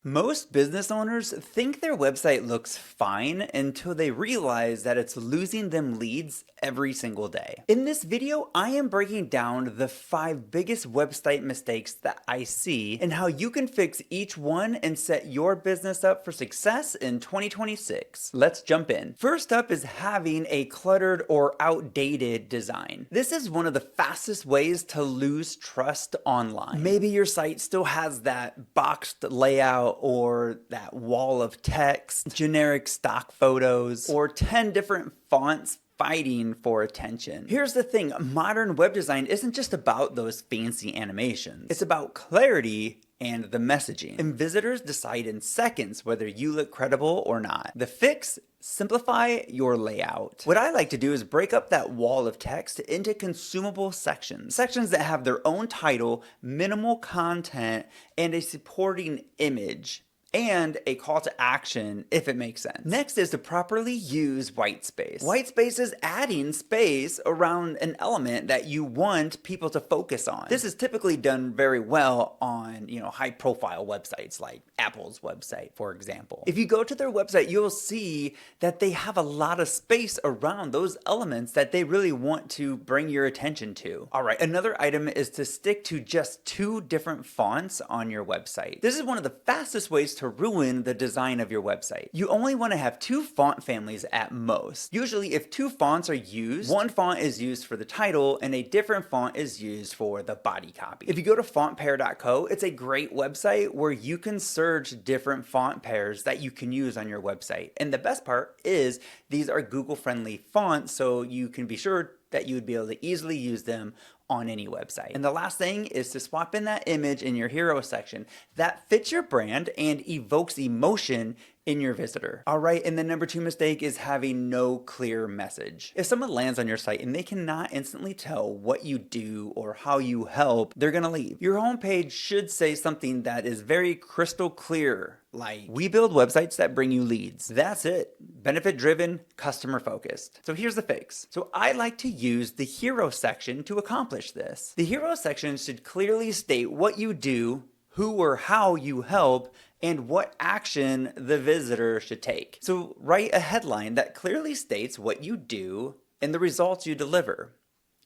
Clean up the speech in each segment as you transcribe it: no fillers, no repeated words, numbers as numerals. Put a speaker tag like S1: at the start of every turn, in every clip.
S1: Most business owners think their website looks fine until they realize that it's losing them leads every single day. In this video, I am breaking down the 5 biggest website mistakes that I see and how you can fix each one and set your business up for success in 2026. Let's jump in. First up is having a cluttered or outdated design. This is one of the fastest ways to lose trust online. Maybe your site still has that boxed layout or that wall of text, generic stock photos, or 10 different fonts fighting for attention. Here's the thing, modern web design isn't just about those fancy animations. It's about clarity and the messaging. And visitors decide in seconds whether you look credible or not. The fix: simplify your layout. What I like to do is break up that wall of text into consumable sections. Sections that have their own title, minimal content, and a supporting image, and a call to action if it makes sense. Next is to properly use white space. White space is adding space around an element that you want people to focus on. This is typically done very well on, high profile websites like Apple's website, for example. If you go to their website, you'll see that they have a lot of space around those elements that they really want to bring your attention to. All right, another item is to stick to just 2 different fonts on your website. This is one of the fastest ways to ruin the design of your website. You only want to have 2 font families at most. Usually if 2 fonts are used, one font is used for the title and a different font is used for the body copy. If you go to fontpair.co, it's a great website where you can search different font pairs that you can use on your website. And the best part is these are Google friendly fonts, so you can be sure that you would be able to easily use them on any website. And the last thing is to swap in that image in your hero section that fits your brand and evokes emotion in your visitor. All right, and the number 2 mistake is having no clear message. If someone lands on your site and they cannot instantly tell what you do or how you help, they're gonna leave. Your homepage should say something that is very crystal clear, like, we build websites that bring you leads. That's it. Benefit driven, customer focused. So here's the fix. So I like to use the hero section to accomplish this. The hero section should clearly state what you do, who or how you help, and what action the visitor should take. So write a headline that clearly states what you do and the results you deliver.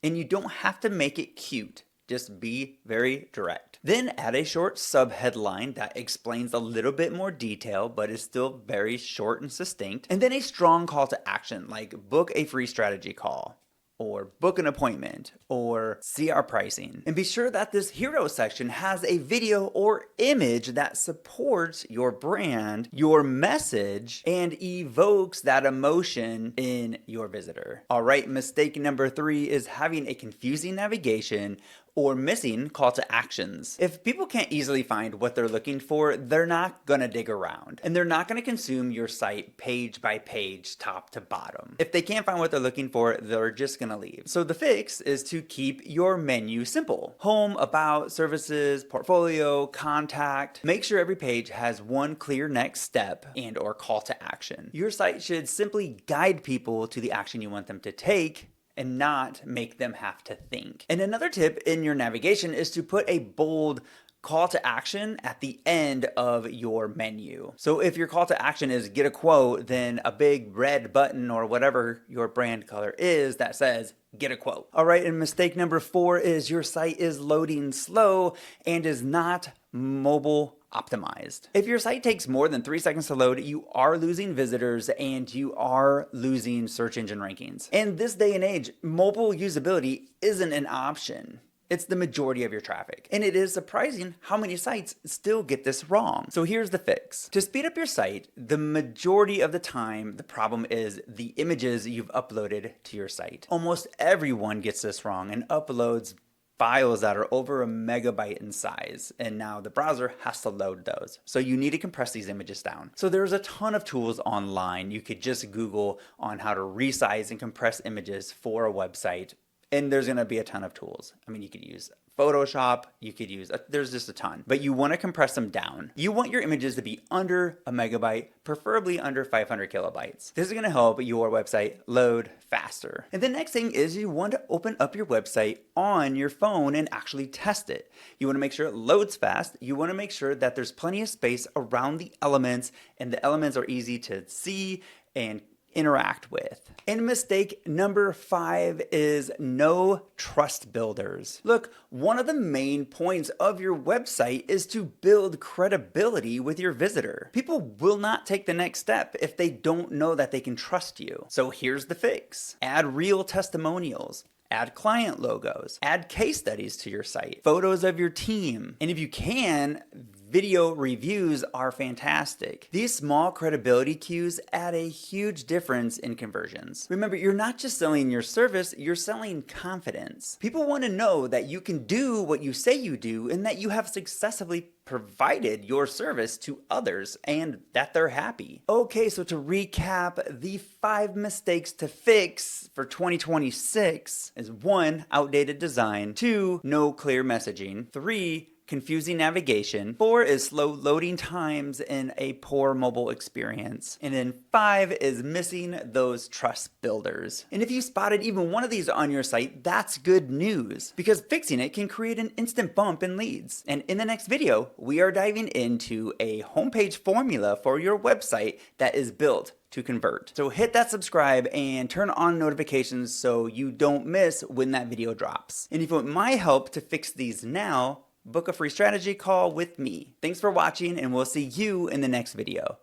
S1: And you don't have to make it cute. Just be very direct. Then add a short subheadline that explains a little bit more detail but is still very short and succinct. And then a strong call to action like book a free strategy call, or book an appointment, or see our pricing. And be sure that this hero section has a video or image that supports your brand, your message, and evokes that emotion in your visitor. All right, mistake number 3 is having a confusing navigation or missing call to actions. If people can't easily find what they're looking for, they're not gonna dig around, and they're not gonna consume your site page by page, top to bottom. If they can't find what they're looking for, they're just gonna leave. So the fix is to keep your menu simple. Home, about, services, portfolio, contact. Make sure every page has one clear next step and or call to action. Your site should simply guide people to the action you want them to take and not make them have to think. And another tip in your navigation is to put a bold call to action at the end of your menu. So if your call to action is get a quote, then a big red button or whatever your brand color is that says get a quote. All right, and mistake number 4 is your site is loading slow and is not mobile optimized. If your site takes more than 3 seconds to load, you are losing visitors and you are losing search engine rankings. And this day and age, mobile usability isn't an option. It's the majority of your traffic. And it is surprising how many sites still get this wrong. So here's the fix. To speed up your site, the majority of the time, the problem is the images you've uploaded to your site. Almost everyone gets this wrong and uploads files that are over a megabyte in size, and now the browser has to load those. So you need to compress these images down. So there's a ton of tools online. You could just Google on how to resize and compress images for a website, and there's gonna be a ton of tools. I mean, you could use Photoshop, you could use, there's just a ton, but you want to compress them down. You want your images to be under a megabyte, preferably under 500 kilobytes. This is going to help your website load faster. And the next thing is you want to open up your website on your phone and actually test it. You want to make sure it loads fast. You want to make sure that there's plenty of space around the elements and the elements are easy to see and interact with. And mistake number 5 is no trust builders. Look, one of the main points of your website is to build credibility with your visitor. People will not take the next step if they don't know that they can trust you. So here's the fix. Add real testimonials. Add client logos, add case studies to your site, photos of your team, and if you can, video reviews are fantastic. These small credibility cues add a huge difference in conversions. Remember, you're not just selling your service, you're selling confidence. People want to know that you can do what you say you do and that you have successfully provided your service to others and that they're happy. Okay, so to recap, the 5 mistakes to fix for 2026 is 1, outdated design, 2, no clear messaging, 3, confusing navigation, 4 is slow loading times and a poor mobile experience, and then 5 is missing those trust builders. And if you spotted even one of these on your site, that's good news, because fixing it can create an instant bump in leads. And in the next video, we are diving into a homepage formula for your website that is built to convert. So hit that subscribe and turn on notifications so you don't miss when that video drops. And if you want my help to fix these now, book a free strategy call with me. Thanks for watching, and we'll see you in the next video.